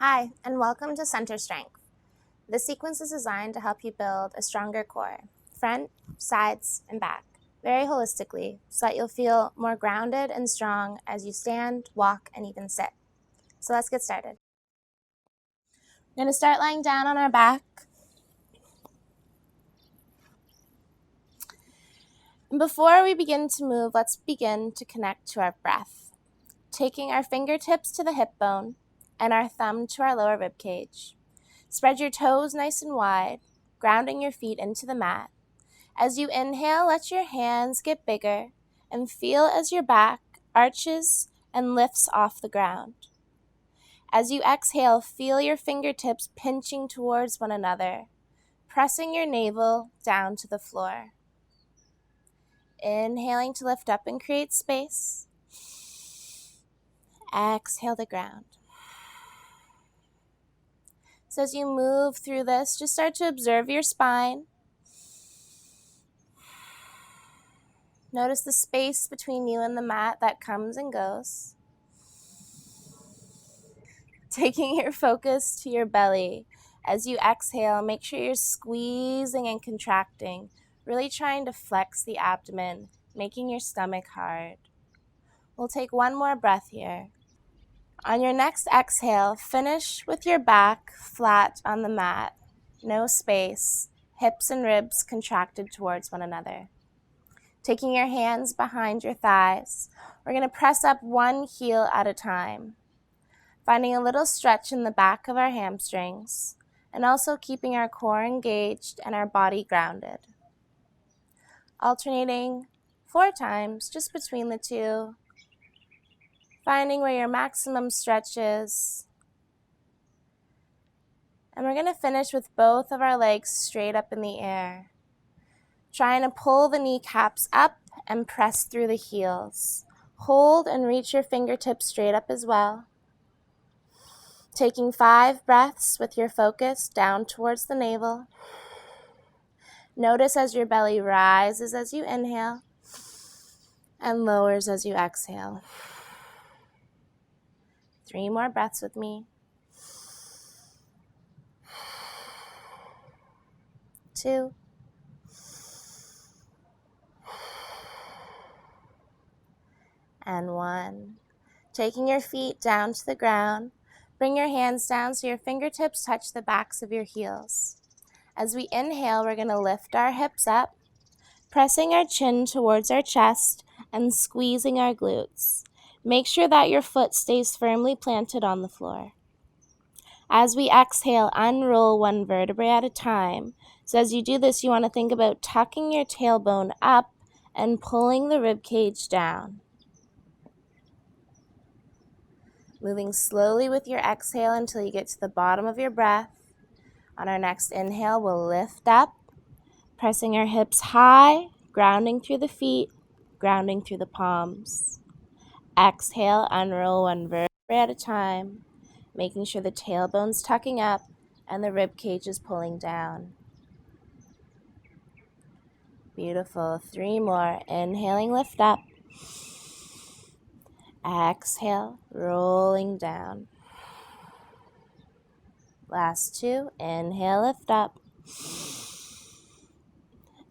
Hi, and welcome to Center Strength. This sequence is designed to help you build a stronger core, front, sides, and back, very holistically, so that you'll feel more grounded and strong as you stand, walk, and even sit. So let's get started. We're going to start lying down on our back. And before we begin to move, let's begin to connect to our breath, taking our fingertips to the hip bone and our thumb to our lower rib cage. Spread your toes nice and wide, grounding your feet into the mat. As you inhale, let your hands get bigger and feel as your back arches and lifts off the ground. As you exhale, feel your fingertips pinching towards one another, pressing your navel down to the floor. Inhaling to lift up and create space. Exhale to ground. So as you move through this, just start to observe your spine. Notice the space between you and the mat that comes and goes. Taking your focus to your belly. As you exhale, make sure you're squeezing and contracting, really trying to flex the abdomen, making your stomach hard. We'll take one more breath here. On your next exhale, finish with your back flat on the mat. No space, hips and ribs contracted towards one another. Taking your hands behind your thighs, we're going to press up one heel at a time, finding a little stretch in the back of our hamstrings, and also keeping our core engaged and our body grounded. Alternating 4 times just between the two, finding where your maximum stretch is. And we're going to finish with both of our legs straight up in the air, trying to pull the kneecaps up and press through the heels. Hold and reach your fingertips straight up as well. Taking 5 breaths with your focus down towards the navel. Notice as your belly rises as you inhale and lowers as you exhale. 3 more breaths with me. 2. And 1. Taking your feet down to the ground, bring your hands down so your fingertips touch the backs of your heels. As we inhale, we're going to lift our hips up, pressing our chin towards our chest and squeezing our glutes. Make sure that your foot stays firmly planted on the floor. As we exhale, unroll one vertebrae at a time. So as you do this, you want to think about tucking your tailbone up and pulling the rib cage down. Moving slowly with your exhale until you get to the bottom of your breath. On our next inhale, we'll lift up, pressing our hips high, grounding through the feet, grounding through the palms. Exhale, unroll one vertebrae at a time, making sure the tailbone's tucking up and the rib cage is pulling down. Beautiful. 3 more. Inhaling, lift up. Exhale, rolling down. Last 2. Inhale, lift up.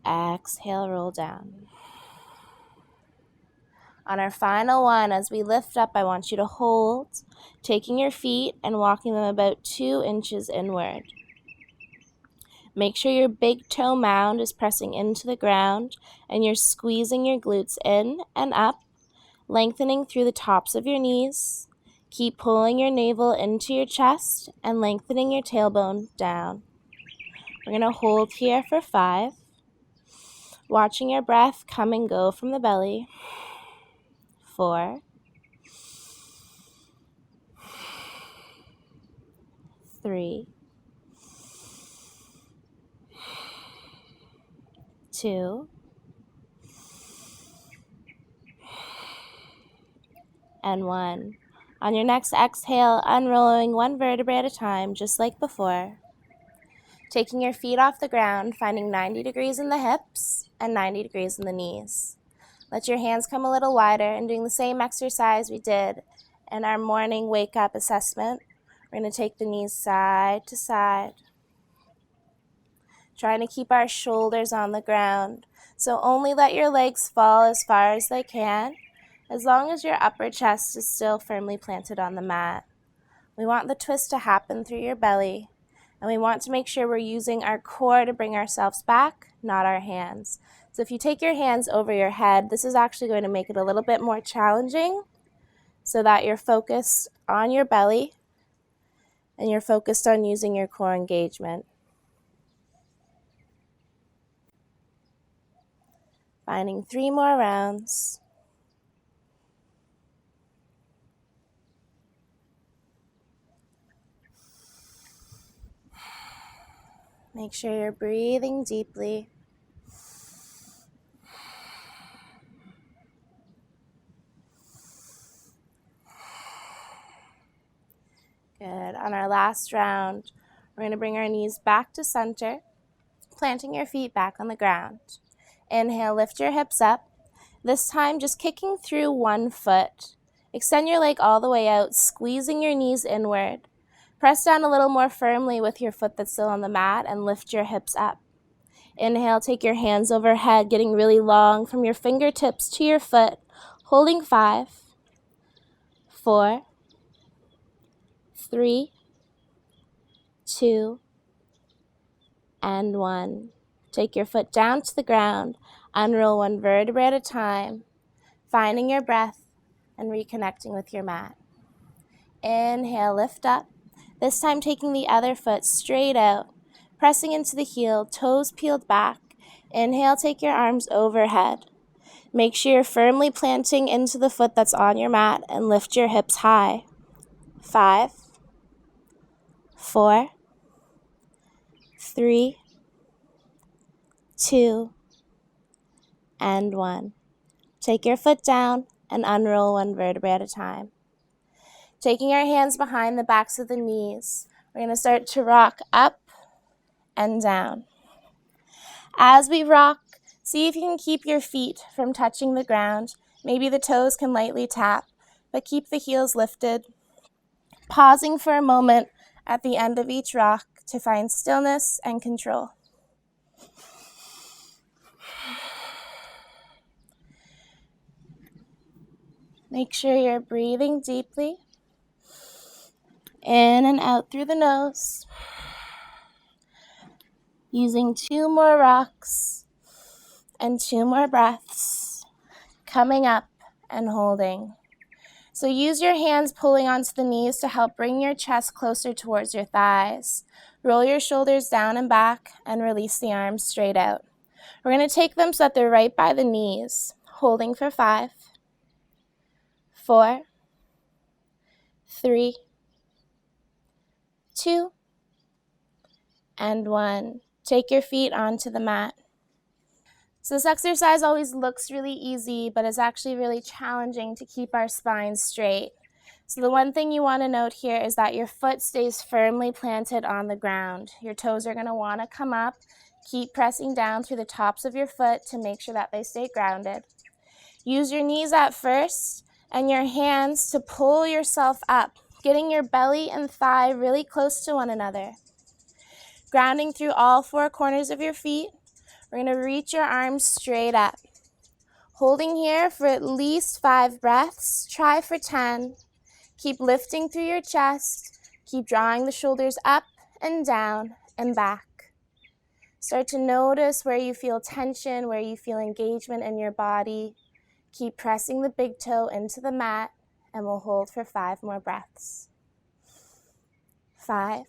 Exhale, roll down. On our final one, as we lift up, I want you to hold, taking your feet and walking them about 2 inches inward. Make sure your big toe mound is pressing into the ground and you're squeezing your glutes in and up, lengthening through the tops of your knees. Keep pulling your navel into your chest and lengthening your tailbone down. We're going to hold here for 5, watching your breath come and go from the belly. 4, 3, 2, and 1. On your next exhale, unrolling one vertebrae at a time, just like before. Taking your feet off the ground, finding 90 degrees in the hips and 90 degrees in the knees. Let your hands come a little wider and doing the same exercise we did in our morning wake-up assessment. We're going to take the knees side to side, trying to keep our shoulders on the ground. So only let your legs fall as far as they can, as long as your upper chest is still firmly planted on the mat. We want the twist to happen through your belly, and we want to make sure we're using our core to bring ourselves back, not our hands. So if you take your hands over your head, this is actually going to make it a little bit more challenging so that you're focused on your belly and you're focused on using your core engagement. Finding 3 more rounds. Make sure you're breathing deeply. Good. On our last round, we're going to bring our knees back to center, planting your feet back on the ground. Inhale, lift your hips up. This time, just kicking through one foot. Extend your leg all the way out, squeezing your knees inward. Press down a little more firmly with your foot that's still on the mat and lift your hips up. Inhale, take your hands overhead, getting really long from your fingertips to your foot, holding 5, 4, 3, 2, and 1. Take your foot down to the ground, unroll one vertebrae at a time, finding your breath and reconnecting with your mat. Inhale, lift up. This time taking the other foot straight out, pressing into the heel, toes peeled back. Inhale, take your arms overhead. Make sure you're firmly planting into the foot that's on your mat and lift your hips high. 5, 4, 3, 2, and 1. Take your foot down and unroll one vertebrae at a time. Taking our hands behind the backs of the knees, we're going to start to rock up and down. As we rock, see if you can keep your feet from touching the ground. Maybe the toes can lightly tap, but keep the heels lifted. Pausing for a moment at the end of each rock to find stillness and control. Make sure you're breathing deeply, in and out through the nose. Using 2 more rocks and 2 more breaths, coming up and holding. So use your hands pulling onto the knees to help bring your chest closer towards your thighs. Roll your shoulders down and back and release the arms straight out. We're going to take them so that they're right by the knees, holding for 5, 4, 3, 2, and 1. Take your feet onto the mat. So this exercise always looks really easy, but it's actually really challenging to keep our spine straight. So the one thing you want to note here is that your foot stays firmly planted on the ground. Your toes are going to want to come up. Keep pressing down through the tops of your foot to make sure that they stay grounded. Use your knees at first and your hands to pull yourself up, getting your belly and thigh really close to one another. Grounding through all 4 corners of your feet. We're going to reach your arms straight up. Holding here for at least 5 breaths. Try for 10. Keep lifting through your chest. Keep drawing the shoulders up and down and back. Start to notice where you feel tension, where you feel engagement in your body. Keep pressing the big toe into the mat, and we'll hold for 5 more breaths. 5,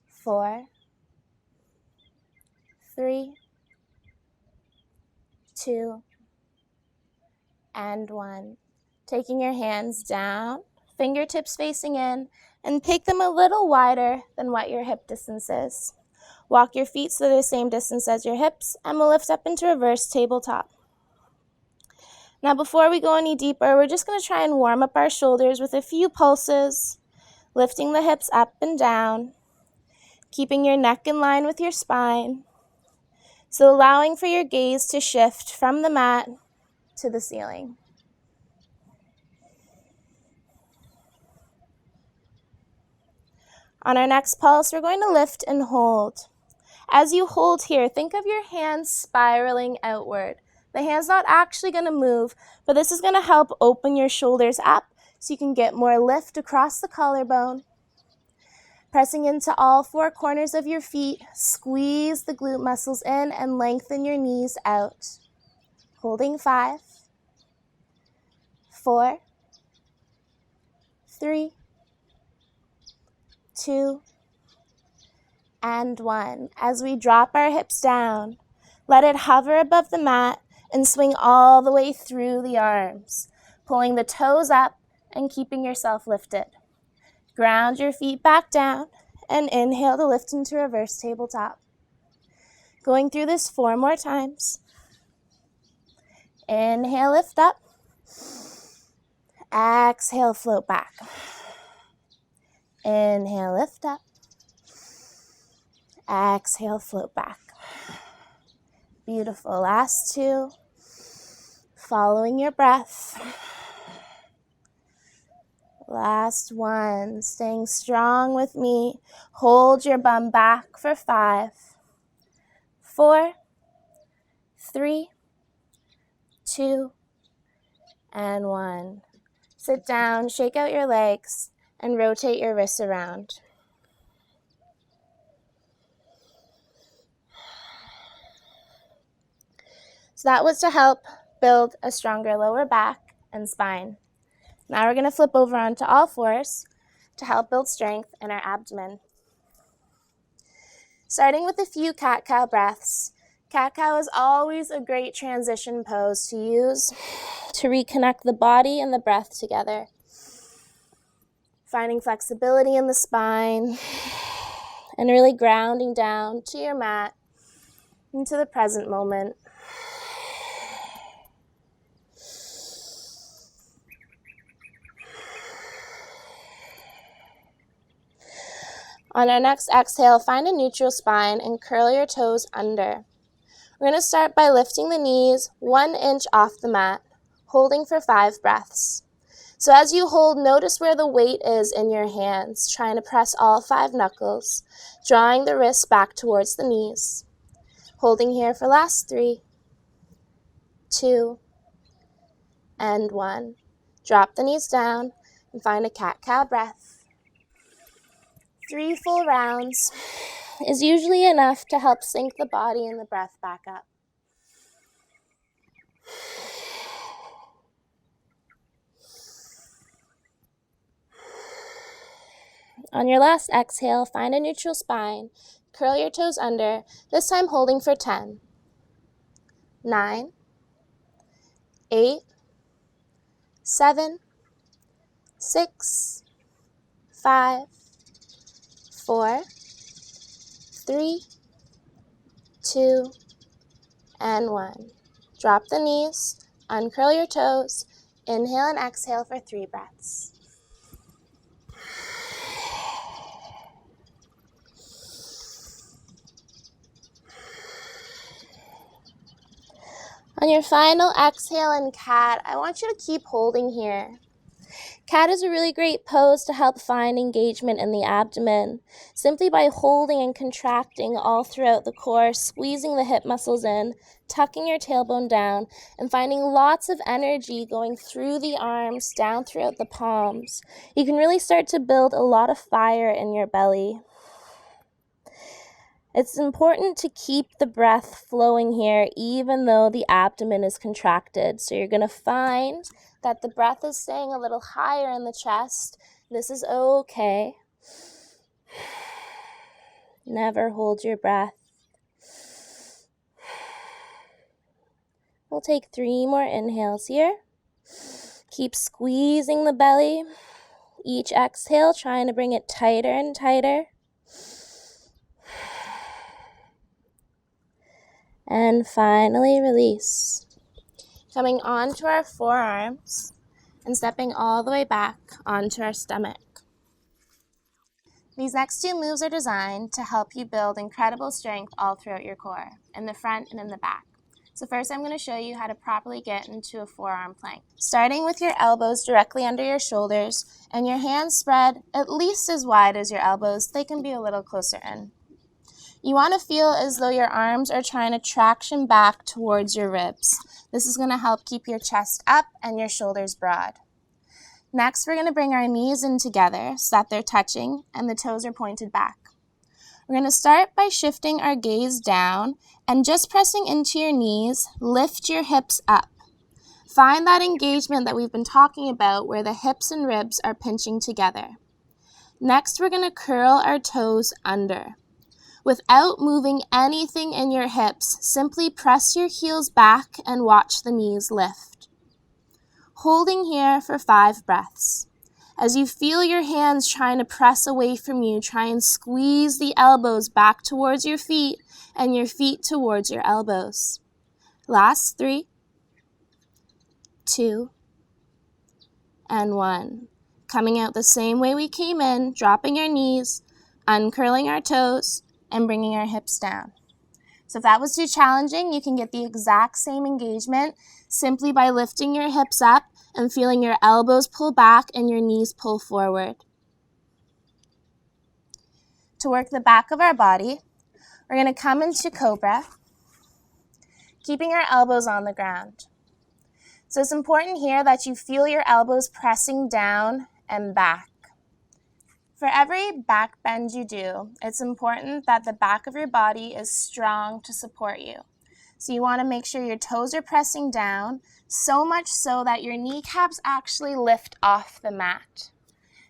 4, 3, 2, and 1. Taking your hands down, fingertips facing in, and take them a little wider than what your hip distance is. Walk your feet so they're the same distance as your hips, and we'll lift up into reverse tabletop. Now before we go any deeper, we're just going to try and warm up our shoulders with a few pulses, lifting the hips up and down, keeping your neck in line with your spine. So allowing for your gaze to shift from the mat to the ceiling. On our next pulse, we're going to lift and hold. As you hold here, think of your hands spiraling outward. The hand's not actually going to move, but this is going to help open your shoulders up so you can get more lift across the collarbone. Pressing into all four corners of your feet, squeeze the glute muscles in and lengthen your knees out. Holding 5, 4, 3, 2, and 1. As we drop our hips down, let it hover above the mat and swing all the way through the arms, pulling the toes up and keeping yourself lifted. Ground your feet back down and inhale to lift into reverse tabletop. Going through this 4 more times. Inhale, lift up. Exhale, float back. Inhale, lift up. Exhale, float back. Beautiful. Last 2. Following your breath. Last 1. Staying strong with me. Hold your bum back for 5, 4, 3, 2, and 1. Sit down, shake out your legs, and rotate your wrists around. So that was to help build a stronger lower back and spine. Now we're going to flip over onto all fours to help build strength in our abdomen. Starting with a few cat-cow breaths. Cat-cow is always a great transition pose to use to reconnect the body and the breath together. Finding flexibility in the spine and really grounding down to your mat into the present moment. On our next exhale, find a neutral spine and curl your toes under. We're going to start by lifting the knees 1 inch off the mat, holding for 5 breaths. So as you hold, notice where the weight is in your hands, trying to press all 5 knuckles, drawing the wrists back towards the knees. Holding here for last 3, 2, and 1. Drop the knees down and find a cat-cow breath. 3 full rounds is usually enough to help sync the body and the breath back up. On your last exhale, find a neutral spine. Curl your toes under, this time holding for 10, 9, 8, 7, 6, 5, 4, 3, 2, and 1. Drop the knees, uncurl your toes, inhale and exhale for 3 breaths. On your final exhale in cat, I want you to keep holding here. Cat is a really great pose to help find engagement in the abdomen, simply by holding and contracting all throughout the core, squeezing the hip muscles in, tucking your tailbone down, and finding lots of energy going through the arms, down throughout the palms. You can really start to build a lot of fire in your belly. It's important to keep the breath flowing here, even though the abdomen is contracted. So you're going to find that the breath is staying a little higher in the chest. This is okay. Never hold your breath. We'll take 3 more inhales here. Keep squeezing the belly. Each exhale, trying to bring it tighter and tighter. And finally, release. Coming onto our forearms and stepping all the way back onto our stomach. These next 2 moves are designed to help you build incredible strength all throughout your core, in the front and in the back. So first I'm going to show you how to properly get into a forearm plank. Starting with your elbows directly under your shoulders and your hands spread at least as wide as your elbows. They can be a little closer in. You want to feel as though your arms are trying to traction back towards your ribs. This is going to help keep your chest up and your shoulders broad. Next, we're going to bring our knees in together so that they're touching and the toes are pointed back. We're going to start by shifting our gaze down and just pressing into your knees, lift your hips up. Find that engagement that we've been talking about where the hips and ribs are pinching together. Next, we're going to curl our toes under. Without moving anything in your hips, simply press your heels back and watch the knees lift. Holding here for 5 breaths. As you feel your hands trying to press away from you, try and squeeze the elbows back towards your feet and your feet towards your elbows. Last 3, 2, and 1. Coming out the same way we came in, dropping our knees, uncurling our toes, and bringing our hips down. So if that was too challenging, you can get the exact same engagement simply by lifting your hips up and feeling your elbows pull back and your knees pull forward. To work the back of our body, we're going to come into Cobra, keeping our elbows on the ground. So it's important here that you feel your elbows pressing down and back. For every back bend you do, it's important that the back of your body is strong to support you. So you want to make sure your toes are pressing down, so much so that your kneecaps actually lift off the mat.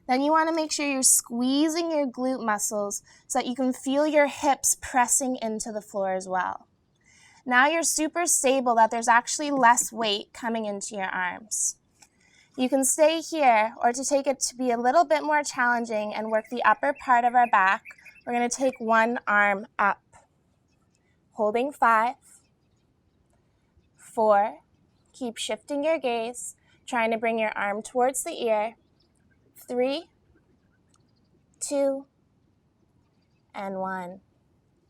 Then you want to make sure you're squeezing your glute muscles so that you can feel your hips pressing into the floor as well. Now you're super stable that there's actually less weight coming into your arms. You can stay here, or to take it to be a little bit more challenging and work the upper part of our back, we're going to take one arm up. Holding 5, 4, keep shifting your gaze, trying to bring your arm towards the ear. 3, 2, and 1.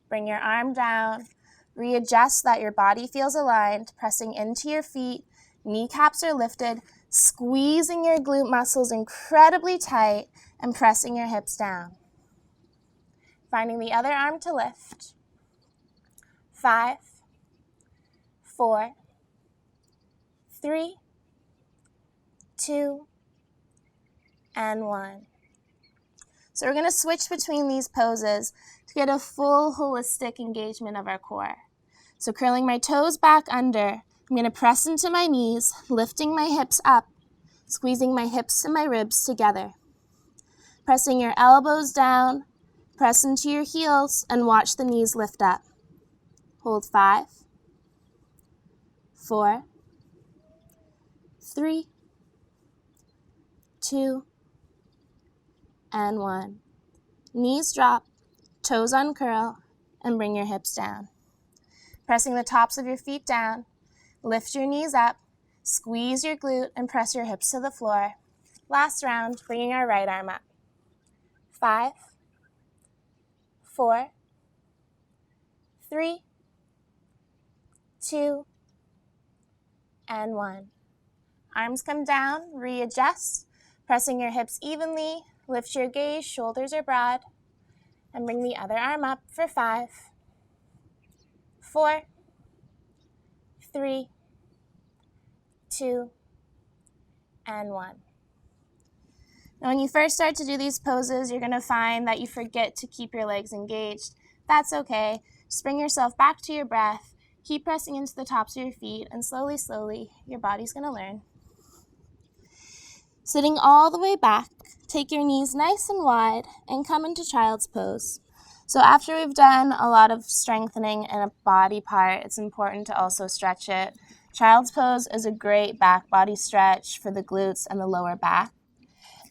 Bring your arm down, readjust so that your body feels aligned, pressing into your feet, kneecaps are lifted, squeezing your glute muscles incredibly tight and pressing your hips down. Finding the other arm to lift. 5, 4, 3, 2, and 1. So we're going to switch between these poses to get a full holistic engagement of our core. So curling my toes back under, I'm going to press into my knees, lifting my hips up, squeezing my hips and my ribs together. Pressing your elbows down, press into your heels, and watch the knees lift up. Hold 5, 4, 3, 2, and 1. Knees drop, toes uncurl, and bring your hips down. Pressing the tops of your feet down, lift your knees up, squeeze your glute, and press your hips to the floor. Last round, bringing our right arm up. 5, 4, 3, 2, and 1. Arms come down, readjust, pressing your hips evenly, lift your gaze, shoulders are broad, and bring the other arm up for 5, 4, 3, 2, and 1. Now when you first start to do these poses, you're going to find that you forget to keep your legs engaged. That's okay. Just bring yourself back to your breath, keep pressing into the tops of your feet, and slowly, your body's going to learn. Sitting all the way back, take your knees nice and wide and come into child's pose. So after we've done a lot of strengthening in a body part, it's important to also stretch it. Child's pose is a great back body stretch for the glutes and the lower back.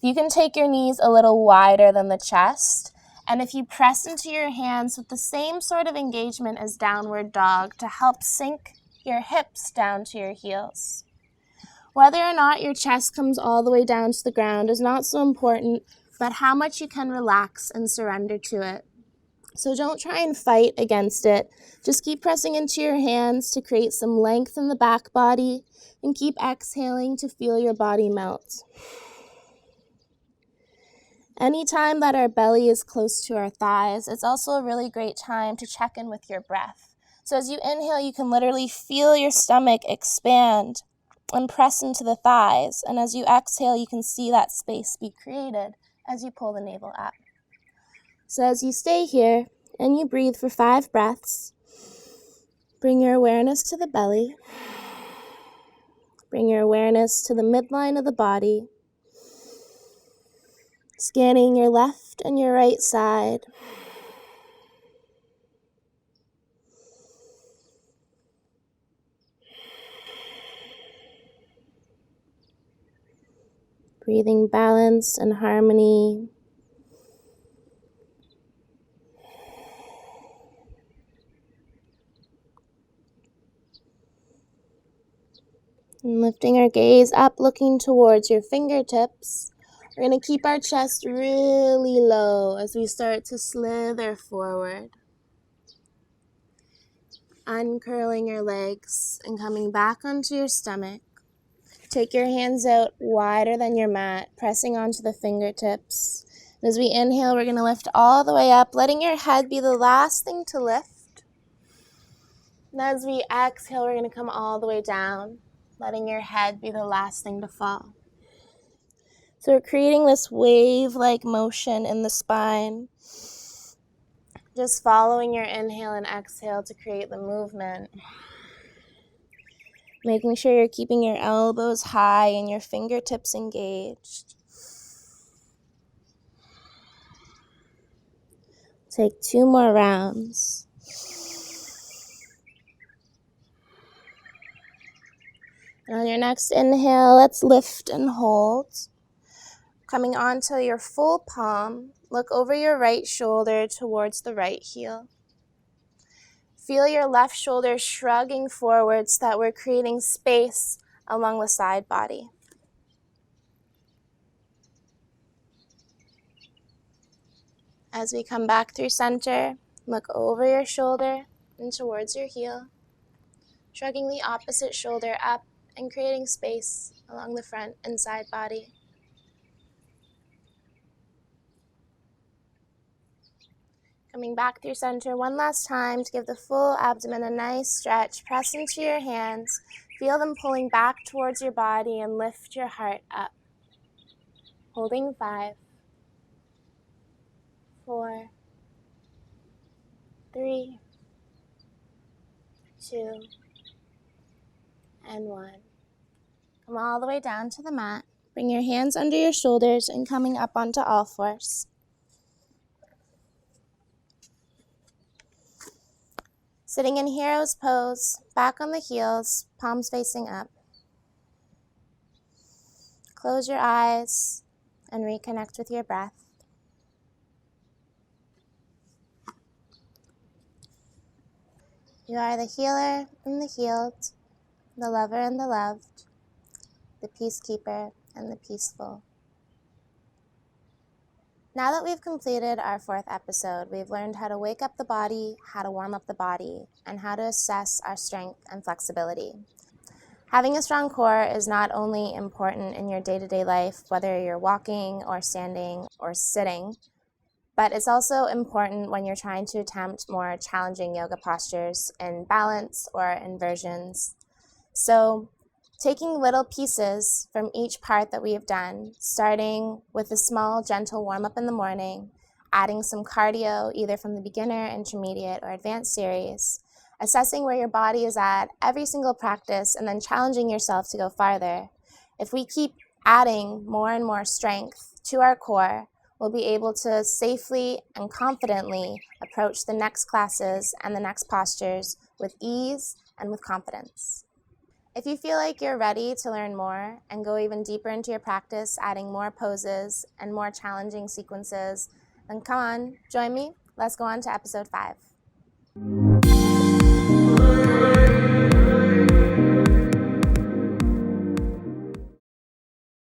You can take your knees a little wider than the chest, and if you press into your hands with the same sort of engagement as downward dog to help sink your hips down to your heels. Whether or not your chest comes all the way down to the ground is not so important, but how much you can relax and surrender to it. So don't try and fight against it. Just keep pressing into your hands to create some length in the back body and keep exhaling to feel your body melt. Anytime that our belly is close to our thighs, it's also a really great time to check in with your breath. So as you inhale, you can literally feel your stomach expand and press into the thighs. And as you exhale, you can see that space be created as you pull the navel up. So as you stay here and you breathe for 5 breaths, bring your awareness to the belly. Bring your awareness to the midline of the body, scanning your left and your right side. Breathing balance and harmony. And lifting our gaze up, looking towards your fingertips. We're going to keep our chest really low as we start to slither forward. Uncurling your legs and coming back onto your stomach. Take your hands out wider than your mat, pressing onto the fingertips. And as we inhale, we're going to lift all the way up, letting your head be the last thing to lift. And as we exhale, we're going to come all the way down, letting your head be the last thing to fall. So we're creating this wave-like motion in the spine. Just following your inhale and exhale to create the movement. Making sure you're keeping your elbows high and your fingertips engaged. Take 2 more rounds. And on your next inhale, let's lift and hold. Coming onto your full palm, look over your right shoulder towards the right heel. Feel your left shoulder shrugging forward so that we're creating space along the side body. As we come back through center, look over your shoulder and towards your heel, shrugging the opposite shoulder up and creating space along the front and side body. Coming back through center one last time to give the full abdomen a nice stretch. Press into your hands. Feel them pulling back towards your body and lift your heart up. Holding 5, 4, 3, 2, and 1. Come all the way down to the mat. Bring your hands under your shoulders and coming up onto all fours. Sitting in hero's pose, back on the heels, palms facing up. Close your eyes and reconnect with your breath. You are the healer and the healed, the lover and the loved, the peacekeeper and the peaceful. Now that we've completed our 4th episode, we've learned how to wake up the body, how to warm up the body, and how to assess our strength and flexibility. Having a strong core is not only important in your day-to-day life, whether you're walking or standing or sitting, but it's also important when you're trying to attempt more challenging yoga postures in balance or inversions. So taking little pieces from each part that we have done, starting with a small, gentle warm-up in the morning, adding some cardio, either from the beginner, intermediate, or advanced series, assessing where your body is at every single practice, and then challenging yourself to go farther. If we keep adding more and more strength to our core, we'll be able to safely and confidently approach the next classes and the next postures with ease and with confidence. If you feel like you're ready to learn more and go even deeper into your practice, adding more poses and more challenging sequences, then come on, join me. Let's go on to episode 5.